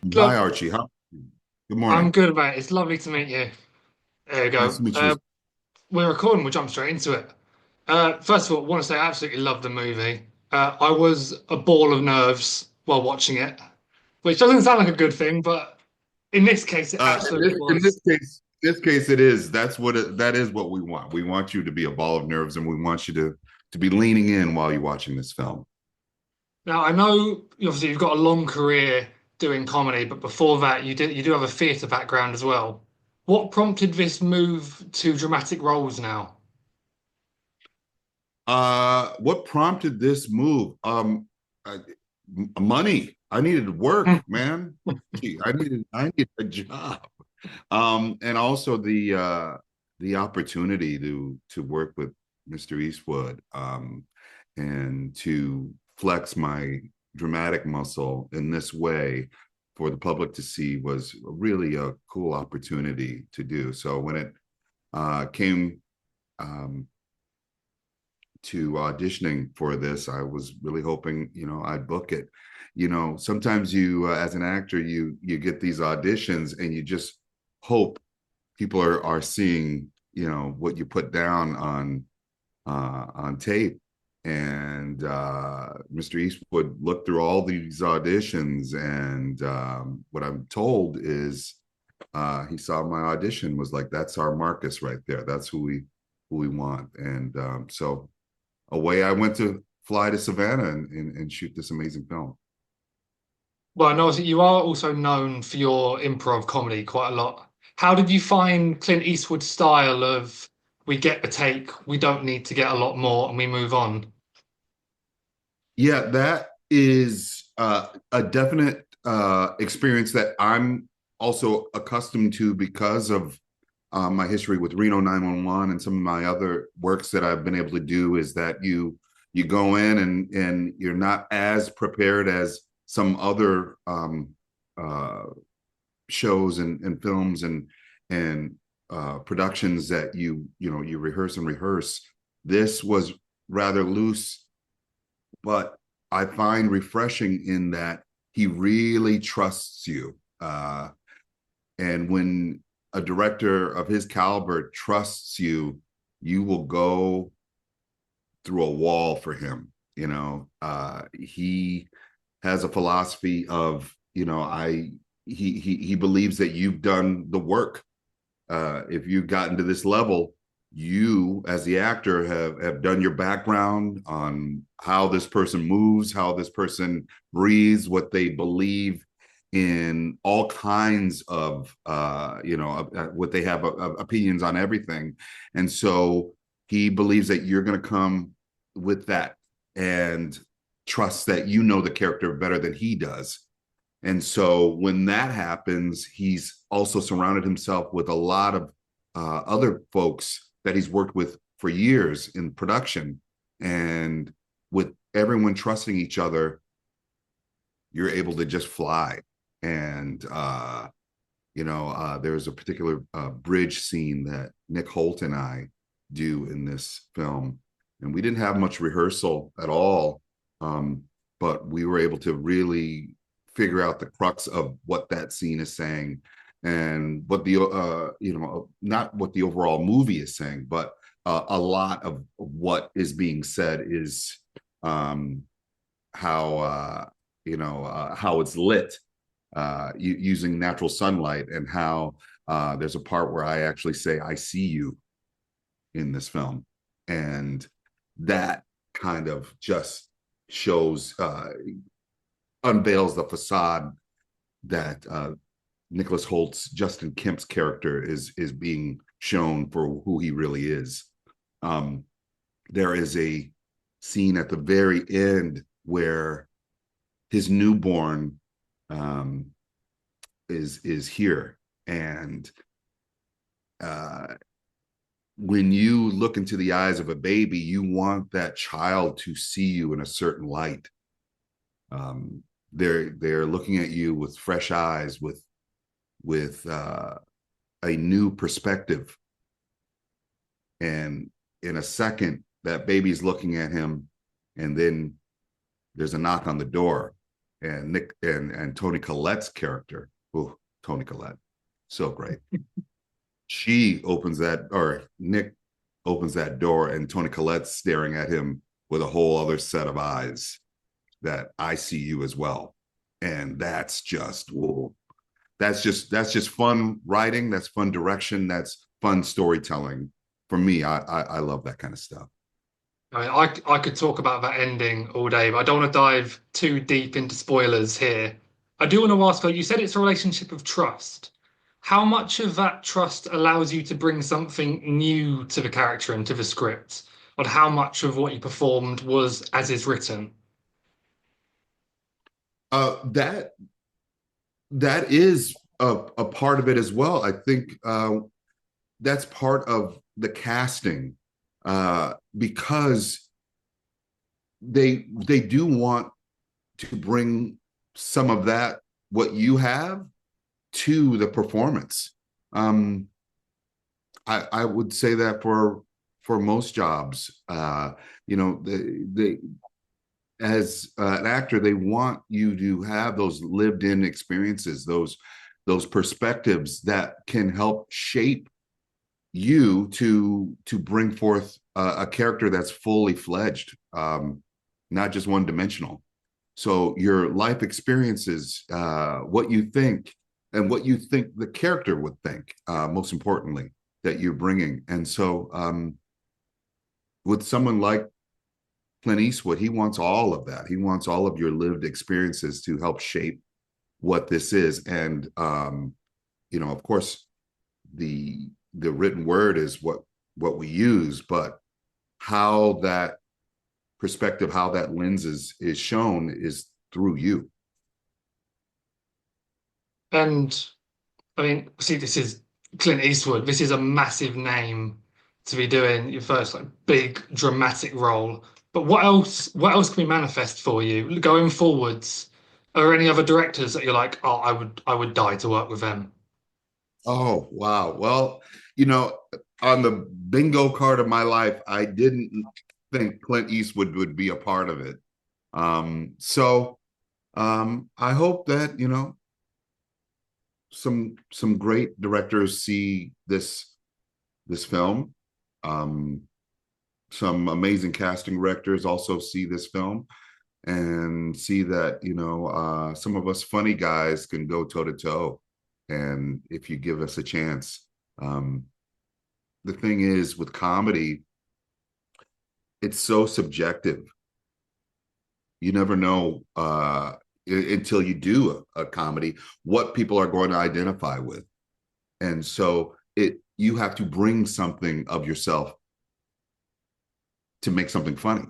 Hi, Look, Archie. Good I'm morning. good, mate. It's lovely to meet you. There you Nice go. to meet you. We're recording. We'll jump straight into it. First of all, I want to say I absolutely love the movie. I was a ball of nerves while watching it, which doesn't sound like a good thing, but in this case, it absolutely In was. this case, it is. That is what we want. We want you to be a ball of nerves, and we want you to be leaning in while you're watching this film. Now, I know obviously you've got a long career doing comedy, but before that, you do have a theatre background as well. What prompted this move to dramatic roles now? What prompted this move? Uh, Money. I needed work, man. Gee, I needed a job. And also the opportunity to work with Mr. Eastwood, and to flex my dramatic muscle in this way for the public to see was really a cool opportunity to do. So when it came um, to auditioning for this, I was really hoping, I'd book it. Sometimes you, as an actor, you get these auditions and you just hope people are seeing, what you put down on tape. And Mr. Eastwood looked through all these auditions, and what I'm told is he saw my audition, was like, "That's our Marcus right there. That's who we want." And so away I went to fly to Savannah and shoot this amazing film. Well, I know that you are also known for your improv comedy quite a lot. How did you find Clint Eastwood's style of we get the take, we don't need to get a lot more, and we move on? Yeah, that is a definite experience that I'm also accustomed to because of my history with Reno 911 and some of my other works that I've been able to do. Is that you go in and you're not as prepared as some other uh, shows and films and productions that you rehearse and rehearse. This was rather loose, but I find refreshing in that he really trusts you. And when a director of his caliber trusts you, you will go through a wall for him. He has a philosophy of, he believes that you've done the work. If you've gotten to this level, you as the actor have done your background on how this person moves, how this person breathes, what they believe in, all kinds of what they have opinions on everything. And so he believes that you're going to come with that and trust that you know the character better than he does. And so when that happens, he's also surrounded himself with a lot of other folks that he's worked with for years in production. And with everyone trusting each other, you're able to just fly. And, there's a particular bridge scene that Nick Holt and I do in this film. And we didn't have much rehearsal at all, but we were able to really figure out the crux of what that scene is saying and what the not what the overall movie is saying, but a lot of what is being said is um how it's lit using natural sunlight, and how there's a part where I actually say I see you in this film. And that kind of just shows unveils the facade that Nicholas Holt's Justin Kemp's character is being shown for who he really is. Um, there is a scene at the very end where his newborn um, is here, and uh, when you look into the eyes of a baby, you want that child to see you in a certain light. Um, they're looking at you with fresh eyes, with a new perspective. And in a second, that baby's looking at him, and then there's a knock on the door, and Nick and Toni Collette's character. Oh, Toni Collette, so great. She opens that, or Nick opens that door, and Toni Collette's staring at him with a whole other set of eyes that I see you as well. And that's just, whoa, that's just fun writing. That's fun direction. That's fun storytelling. For me, I love that kind of stuff. I mean, I could talk about that ending all day, but I don't want to dive too deep into spoilers here. I do want to ask, though, you said it's a relationship of trust. How much of that trust allows you to bring something new to the character and to the script? And how much of what you performed was as is written? That that is a part of it as well. I think that's part of the casting, because they do want to bring some of that, what you have, to the performance. Um, I would say that for most jobs, they as an actor, they want you to have those lived-in experiences, those perspectives that can help shape you to bring forth a character that's fully fledged, not just one dimensional. So your life experiences, what you think, and what you think the character would think, most importantly, that you're bringing. And so, with someone like Clint Eastwood, he wants all of that. He wants all of your lived experiences to help shape what this is. And of course, the written word is what we use, but how that perspective, how that lens is shown, is through you. And I mean, see, this is Clint Eastwood. This is a massive name to be doing your first like big dramatic role. But what else? What else can we manifest for you going forwards? Are there any other directors that you're like, oh, I would die to work with them? Oh, wow. Well, on the bingo card of my life, I didn't think Clint Eastwood would be a part of it. So I hope that, some great directors see this film. Um, some amazing casting directors also see this film and see that, some of us funny guys can go toe to toe. And if you give us a chance, um, the thing is with comedy, it's so subjective. You never know, until you do a comedy, what people are going to identify with. And so you have to bring something of yourself to make something funny.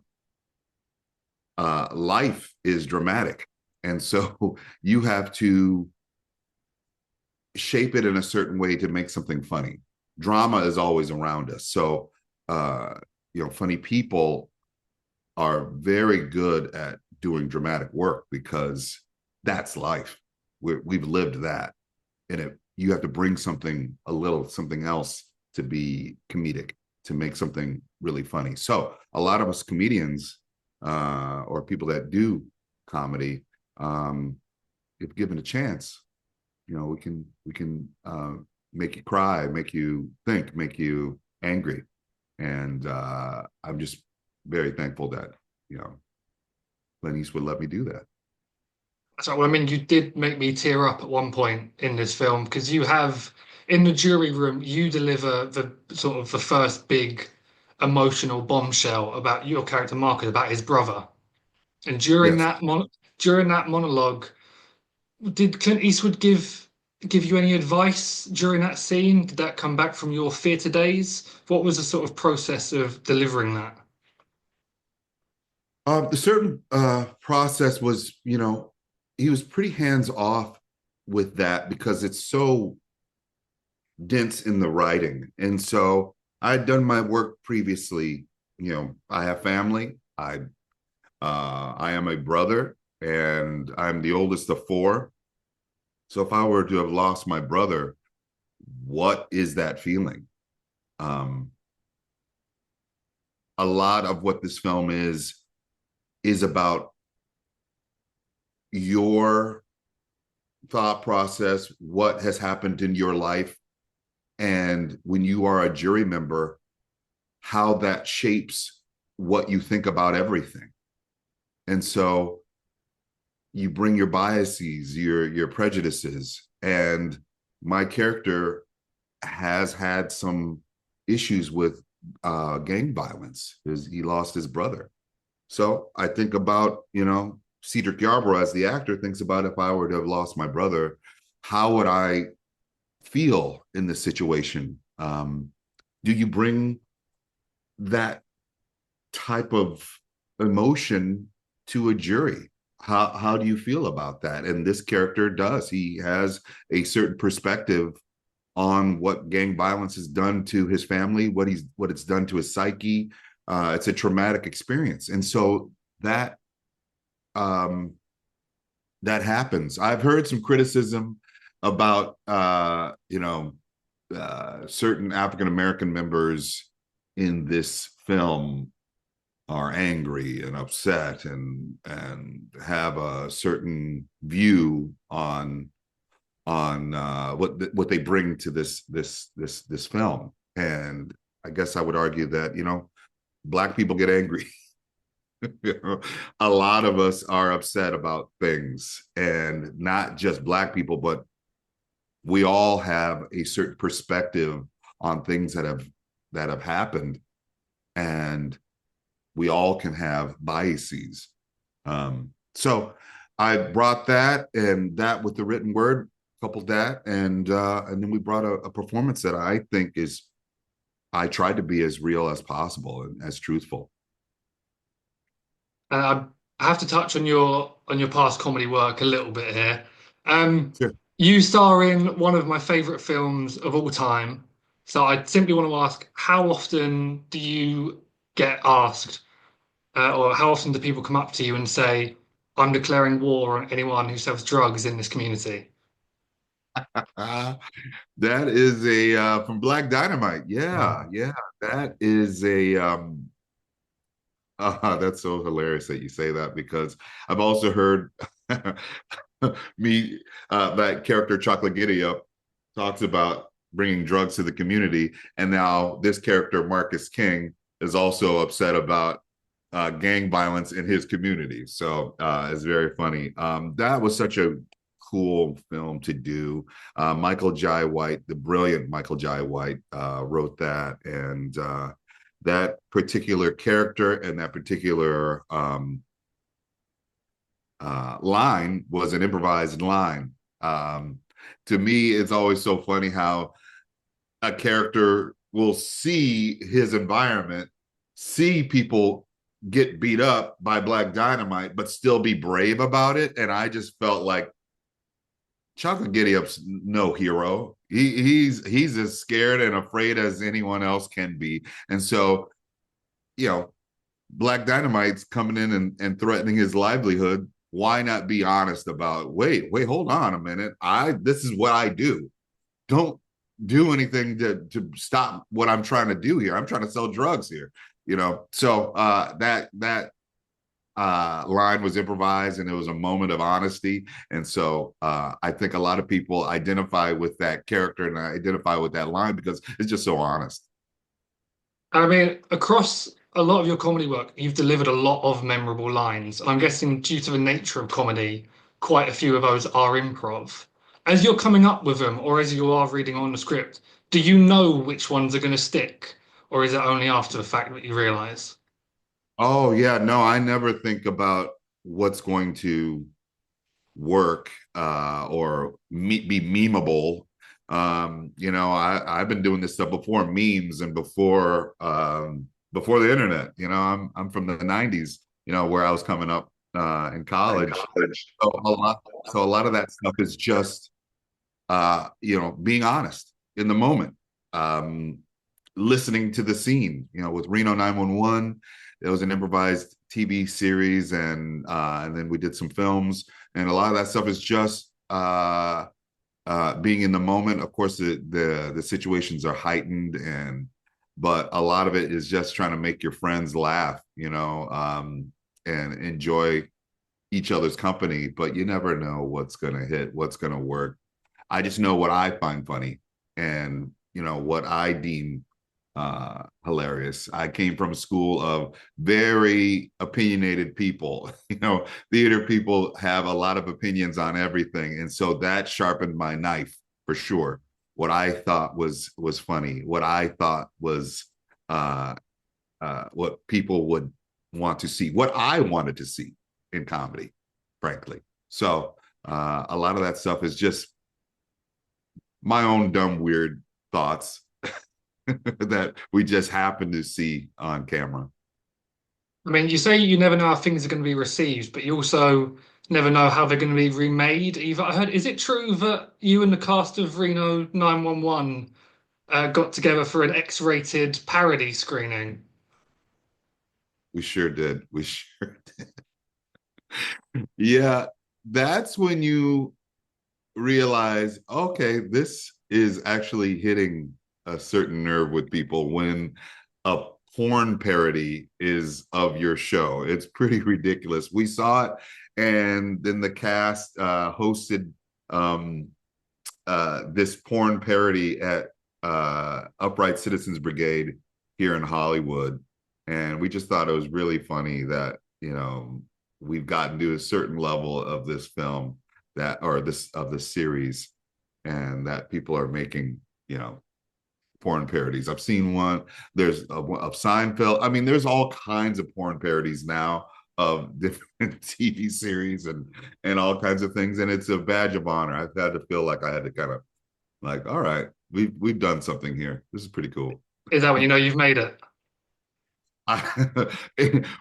Life is dramatic, and so you have to shape it in a certain way to make something funny. Drama is always around us, so funny people are very good at doing dramatic work because that's life. We've lived that, and you have to bring something else to be comedic, to make something really funny. So a lot of us comedians, or people that do comedy, if given a chance, we can make you cry, make you think, make you angry. And I'm just very thankful that Clint Eastwood let me do that. So, well, I mean, you did make me tear up at one point in this film because you have in the jury room, you deliver the sort of the first big emotional bombshell about your character Marcus, about his brother. And Yes. during that monologue, did Clint Eastwood give you any advice during that scene? Did that come back from your theatre days? What was the sort of process of delivering that? The certain process was, he was pretty hands off with that because it's so dense in the writing. And so I'd done my work previously. I have family. I am a brother, and I'm the oldest of four. So if I were to have lost my brother, what is that feeling? Um, a lot of what this film is about, your thought process, what has happened in your life, and when you are a jury member, how that shapes what you think about everything. And so you bring your biases, your prejudices, and my character has had some issues with gang violence because he lost his brother. So I think about, Cedric Yarbrough as the actor thinks about if I were to have lost my brother, how would I feel in this situation? Do you bring that type of emotion to a jury? How do you feel about that? And this character does. He has a certain perspective on what gang violence has done to his family, what it's done to his psyche. It's a traumatic experience, and so um, that happens. I've heard some criticism about certain African American members in this film are angry and upset and have a certain view on what they bring to this film. And I guess I would argue that Black people get angry. A lot of us are upset about things, and not just Black people, but we all have a certain perspective on things that have happened, and we all can have biases. So I brought that and that with the written word, coupled that, and then we brought a performance that I think I tried to be as real as possible and as truthful. I have to touch on your past comedy work a little bit here. Um, Sure. you star in one of my favorite films of all time. So I simply want to ask, how often do you get asked, or how often do people come up to you and say, "I'm declaring war on anyone who sells drugs in this community"? Uh, that is a from Black Dynamite. Yeah, yeah. That is a that's so hilarious that you say that because I've also heard me that character Chocolate Giddy Up talks about bringing drugs to the community, and now this character Marcus King is also upset about gang violence in his community. So it's very funny. That was such a cool film to do. Michael Jai White, the brilliant Michael Jai White, wrote that, and that particular character and that particular line was an improvised line. To me, it's always so funny how a character will see his environment, see people get beat up by Black Dynamite, but still be brave about it. And I just felt like Chocolate Giddy Up's no hero. He's as scared and afraid as anyone else can be. And so, you know, Black Dynamite's coming in and threatening his livelihood. Why not be honest about, wait, hold on a minute. This is what I do. Don't do anything to stop what I'm trying to do here. I'm trying to sell drugs here, So that line was improvised, and it was a moment of honesty. And so I think a lot of people identify with that character and identify with that line because it's just so honest. I mean, across a lot of your comedy work, you've delivered a lot of memorable lines. And I'm guessing due to the nature of comedy, quite a few of those are improv. As you're coming up with them, or as you are reading on the script, do you know which ones are going to stick? Or is it only after the fact that you realize? Oh yeah, no, I never think about what's going to work or be memeable. I've been doing this stuff before memes and before the internet. I'm from the '90s. Where I was coming up in college. So a lot of that stuff is just being honest in the moment, um, listening to the scene. With Reno 911, it was an improvised TV series, and then we did some films, and a lot of that stuff is just being in the moment. Of course, the situations are heightened, but a lot of it is just trying to make your friends laugh, and enjoy each other's company, but you never know what's going to hit, what's going to work. I just know what I find funny and, what I deem hilarious. I came from a school of very opinionated people. Theater people have a lot of opinions on everything. And so that sharpened my knife for sure. What I thought was funny, what I thought was what people would want to see, what I wanted to see in comedy, frankly. So a lot of that stuff is just my own dumb, weird thoughts that we just happen to see on camera. I mean, you say you never know how things are going to be received, but you also never know how they're going to be remade either. I heard, is it true that you and the cast of Reno 911 got together for an X-rated parody screening? We sure did. We sure did. Yeah, that's when you realize, okay, this is actually hitting a certain nerve with people when a porn parody is of your show. It's pretty ridiculous. We saw it, and then the cast hosted this porn parody at Upright Citizens Brigade here in Hollywood. And we just thought it was really funny that, we've gotten to a certain level of this film of this series, and that people are making, porn parodies. I've seen one. There's of Seinfeld. I mean, there's all kinds of porn parodies now of different TV series and all kinds of things, and it's a badge of honor. I've had to feel like I had to kind of like, all right, we've done something here. This is pretty cool. Is that when you know you've made it?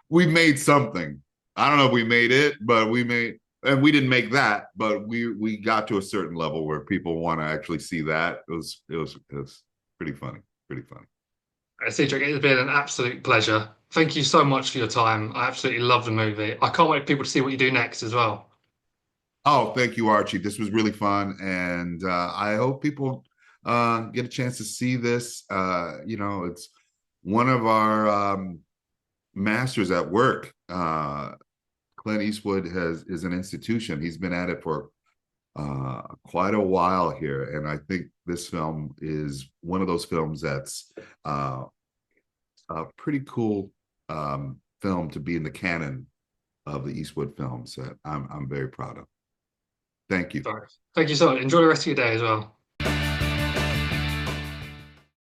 We made something. I don't know if we made it, but we made, and we didn't make that, but we got to a certain level where people want to actually see that. It was pretty funny, pretty funny. Cedric, it's been an absolute pleasure. Thank you so much for your time. I absolutely love the movie. I can't wait for people to see what you do next as well. Oh, thank you, Archie. This was really fun, and I hope people get a chance to see this. It's one of our masters at work. Clint Eastwood is an institution. He's been at it for quite a while here, and I think this film is one of those films that's a pretty cool film to be in the canon of the Eastwood films that I'm very proud of. Thank you. Sorry. Thank you so much. Enjoy the rest of your day as well.